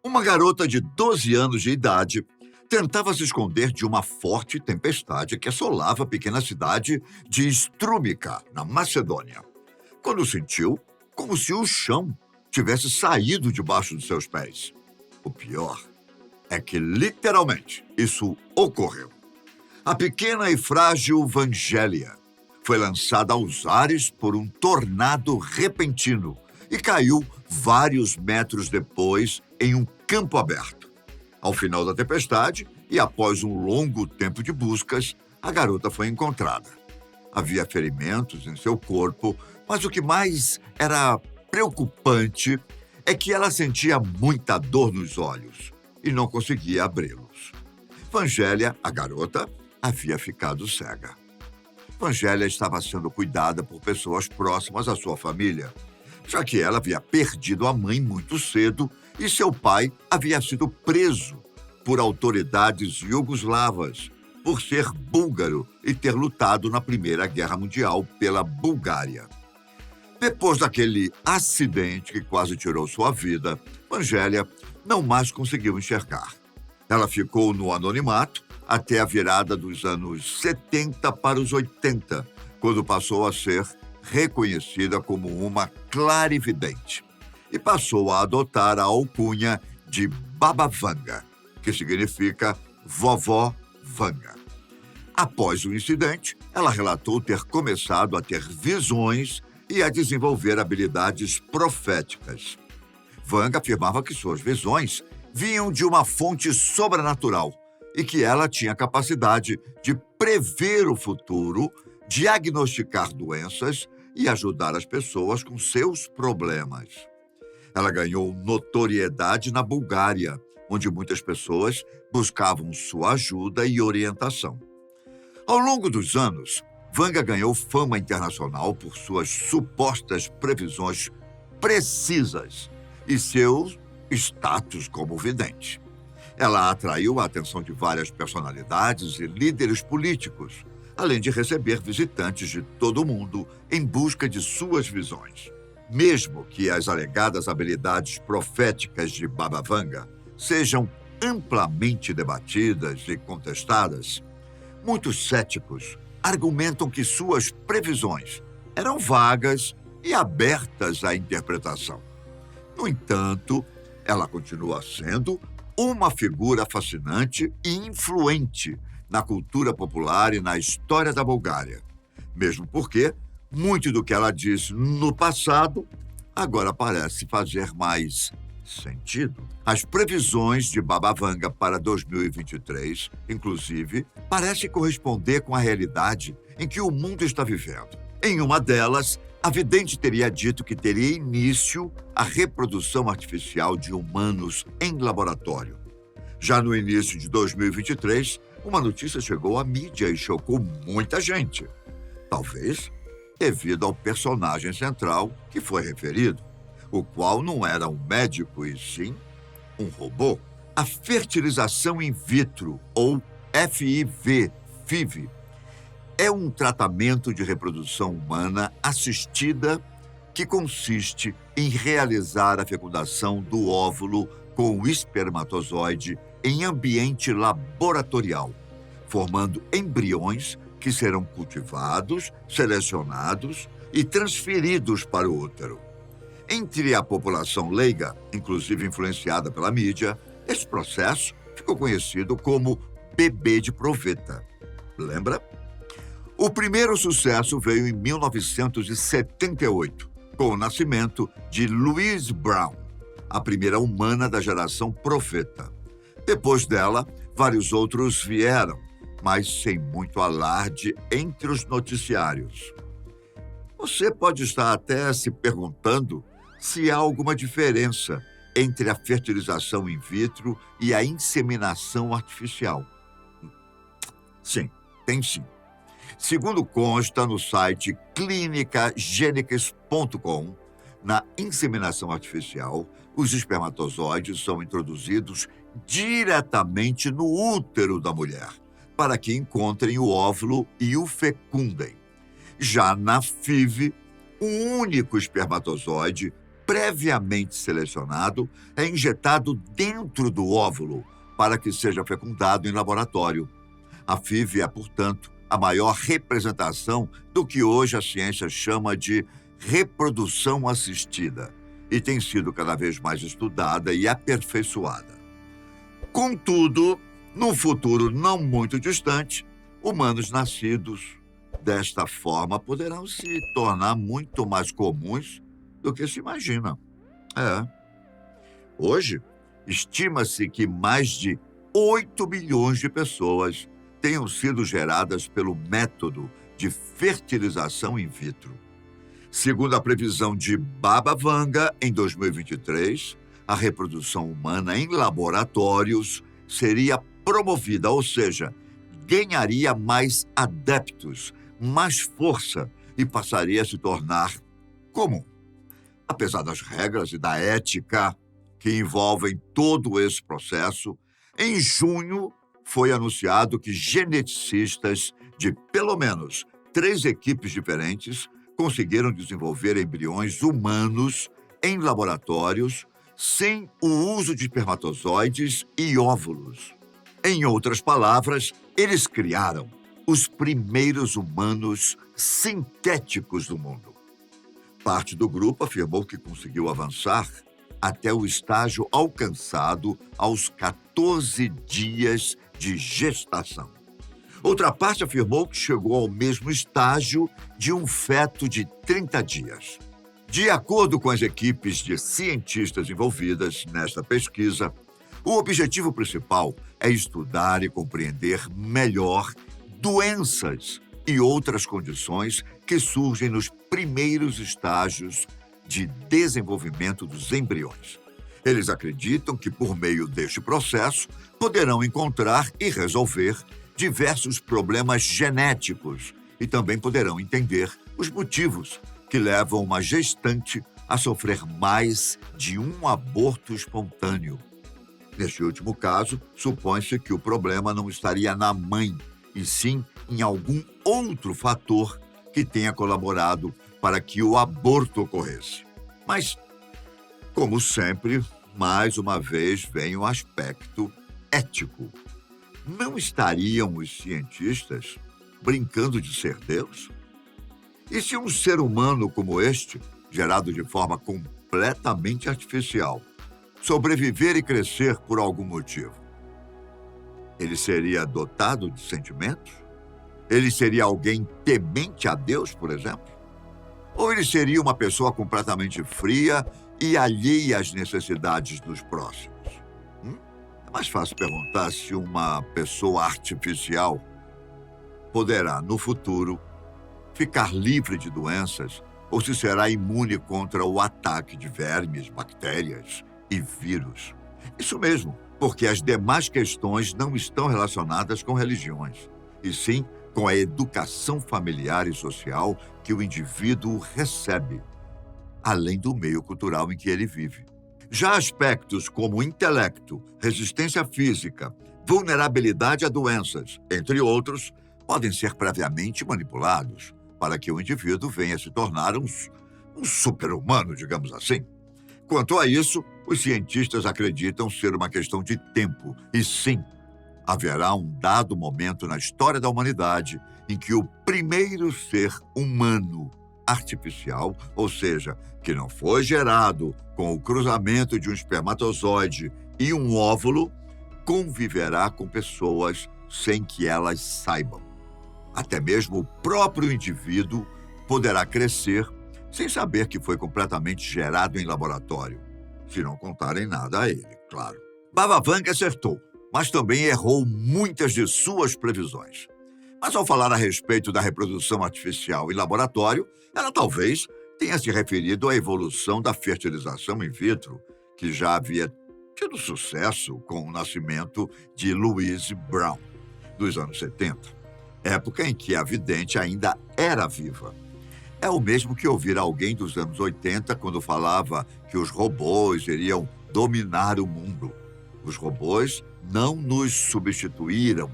Uma garota de 12 anos de idade tentava se esconder de uma forte tempestade que assolava a pequena cidade de Strúmica, na Macedônia, quando sentiu como se o chão tivesse saído debaixo dos seus pés. O pior é que, literalmente, isso ocorreu. A pequena e frágil Vangelia foi lançada aos ares por um tornado repentino e caiu vários metros depois em um campo aberto. Ao final da tempestade, e após um longo tempo de buscas, a garota foi encontrada. Havia ferimentos em seu corpo, mas o que mais era preocupante é que ela sentia muita dor nos olhos e não conseguia abri-los. Vangelia, a garota, havia ficado cega. Vangelia estava sendo cuidada por pessoas próximas à sua família, já que ela havia perdido a mãe muito cedo e seu pai havia sido preso por autoridades iugoslavas por ser búlgaro e ter lutado na Primeira Guerra Mundial pela Bulgária. Depois daquele acidente que quase tirou sua vida, Vangelia não mais conseguiu enxergar. Ela ficou no anonimato até a virada dos anos 70 para os 80, quando passou a ser reconhecida como uma clarividente e passou a adotar a alcunha de Baba Vanga, que significa Vovó Vanga. Após o incidente, ela relatou ter começado a ter visões e a desenvolver habilidades proféticas. Vanga afirmava que suas visões vinham de uma fonte sobrenatural e que ela tinha capacidade de prever o futuro, diagnosticar doenças e ajudar as pessoas com seus problemas. Ela ganhou notoriedade na Bulgária, onde muitas pessoas buscavam sua ajuda e orientação. Ao longo dos anos, Vanga ganhou fama internacional por suas supostas previsões precisas e seu status como vidente. Ela atraiu a atenção de várias personalidades e líderes políticos, além de receber visitantes de todo o mundo em busca de suas visões. Mesmo que as alegadas habilidades proféticas de Baba Vanga sejam amplamente debatidas e contestadas, muitos céticos argumentam que suas previsões eram vagas e abertas à interpretação. No entanto, ela continua sendo uma figura fascinante e influente na cultura popular e na história da Bulgária, mesmo porque muito do que ela disse no passado agora parece fazer mais sentido. As previsões de Baba Vanga para 2023, inclusive, parecem corresponder com a realidade em que o mundo está vivendo. Em uma delas, a vidente teria dito que teria início a reprodução artificial de humanos em laboratório. Já no início de 2023, uma notícia chegou à mídia e chocou muita gente. Talvez devido ao personagem central que foi referido, o qual não era um médico e sim um robô. A fertilização in vitro, ou FIV, é um tratamento de reprodução humana assistida que consiste em realizar a fecundação do óvulo com o espermatozoide em ambiente laboratorial, formando embriões que serão cultivados, selecionados e transferidos para o útero. Entre a população leiga, inclusive influenciada pela mídia, esse processo ficou conhecido como bebê de proveta. Lembra? O primeiro sucesso veio em 1978, com o nascimento de Louise Brown, a primeira humana da geração Profeta. Depois dela, vários outros vieram, mas sem muito alarde entre os noticiários. Você pode estar até se perguntando se há alguma diferença entre a fertilização in vitro e a inseminação artificial. Sim, tem sim. Segundo consta no site clinicagenetics.com, na inseminação artificial, os espermatozoides são introduzidos diretamente no útero da mulher, para que encontrem o óvulo e o fecundem. Já na FIV, um único espermatozoide previamente selecionado é injetado dentro do óvulo para que seja fecundado em laboratório. A FIV é, portanto, a maior representação do que hoje a ciência chama de reprodução assistida e tem sido cada vez mais estudada e aperfeiçoada. Contudo, num futuro não muito distante, humanos nascidos desta forma poderão se tornar muito mais comuns do que se imagina. Hoje, estima-se que mais de 8 bilhões de pessoas tenham sido geradas pelo método de fertilização in vitro. Segundo a previsão de Baba Vanga, em 2023, a reprodução humana em laboratórios seria promovida, ou seja, ganharia mais adeptos, mais força e passaria a se tornar comum. Apesar das regras e da ética que envolvem todo esse processo, em junho foi anunciado que geneticistas de pelo menos 3 equipes diferentes conseguiram desenvolver embriões humanos em laboratórios sem o uso de espermatozoides e óvulos. Em outras palavras, eles criaram os primeiros humanos sintéticos do mundo. Parte do grupo afirmou que conseguiu avançar até o estágio alcançado aos 14 dias de gestação. Outra parte afirmou que chegou ao mesmo estágio de um feto de 30 dias. De acordo com as equipes de cientistas envolvidas nesta pesquisa, o objetivo principal é estudar e compreender melhor doenças e outras condições que surgem nos primeiros estágios de desenvolvimento dos embriões. Eles acreditam que, por meio deste processo, poderão encontrar e resolver diversos problemas genéticos e também poderão entender os motivos que levam uma gestante a sofrer mais de um aborto espontâneo. Neste último caso, supõe-se que o problema não estaria na mãe, e sim em algum outro fator que tenha colaborado para que o aborto ocorresse. Mas, como sempre, mais uma vez vem o aspecto ético. Não estariam os cientistas brincando de ser Deus? E se um ser humano como este, gerado de forma completamente artificial, sobreviver e crescer por algum motivo, ele seria dotado de sentimentos? Ele seria alguém temente a Deus, por exemplo? Ou ele seria uma pessoa completamente fria e alheia às necessidades dos próximos? É mais fácil perguntar se uma pessoa artificial poderá, no futuro, ficar livre de doenças ou se será imune contra o ataque de vermes, bactérias e vírus. Isso mesmo, porque as demais questões não estão relacionadas com religiões, e sim com a educação familiar e social que o indivíduo recebe, além do meio cultural em que ele vive. Já aspectos como intelecto, resistência física, vulnerabilidade a doenças, entre outros, podem ser previamente manipulados para que o indivíduo venha a se tornar um super-humano, digamos assim. Quanto a isso, os cientistas acreditam ser uma questão de tempo, e sim, haverá um dado momento na história da humanidade em que o primeiro ser humano artificial, ou seja, que não foi gerado com o cruzamento de um espermatozoide e um óvulo, conviverá com pessoas sem que elas saibam. Até mesmo o próprio indivíduo poderá crescer sem saber que foi completamente gerado em laboratório, se não contarem nada a ele, claro. Baba Vanga acertou, mas também errou muitas de suas previsões. Mas ao falar a respeito da reprodução artificial em laboratório, ela talvez tenha se referido à evolução da fertilização in vitro, que já havia tido sucesso com o nascimento de Louise Brown, dos anos 70. Época em que a vidente ainda era viva. É o mesmo que ouvir alguém dos anos 80 quando falava que os robôs iriam dominar o mundo. Os robôs não nos substituíram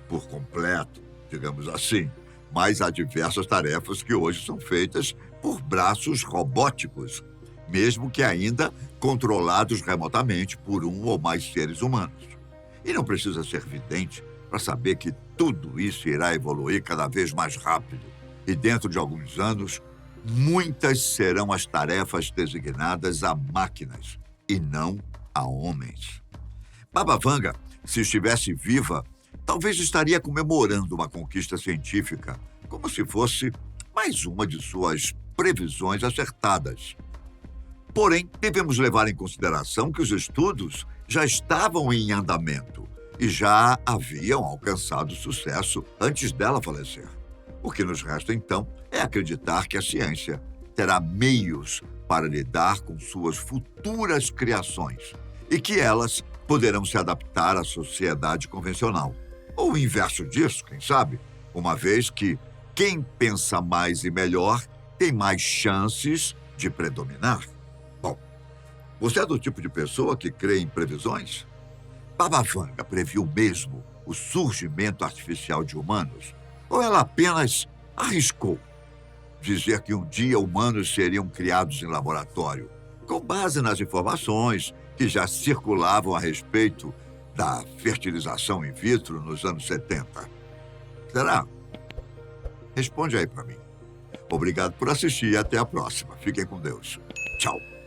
por completo, digamos assim, mas há diversas tarefas que hoje são feitas por braços robóticos. mesmo que ainda controlados remotamente por um ou mais seres humanos. E não precisa ser vidente para saber que tudo isso irá evoluir cada vez mais rápido. E dentro de alguns anos, muitas serão as tarefas designadas a máquinas e não a homens. Baba Vanga, se estivesse viva, talvez estaria comemorando uma conquista científica, como se fosse mais uma de suas previsões acertadas. Porém, devemos levar em consideração que os estudos já estavam em andamento e já haviam alcançado sucesso antes dela falecer. O que nos resta, então, é acreditar que a ciência terá meios para lidar com suas futuras criações e que elas poderão se adaptar à sociedade convencional. Ou o inverso disso, quem sabe? Uma vez que quem pensa mais e melhor tem mais chances de predominar. Bom, você é do tipo de pessoa que crê em previsões? Baba Vanga previu mesmo o surgimento artificial de humanos? Ou ela apenas arriscou dizer que um dia humanos seriam criados em laboratório, com base nas informações que já circulavam a respeito da fertilização in vitro nos anos 70? Será? Responde aí para mim. Obrigado por assistir e até a próxima. Fiquem com Deus. Tchau.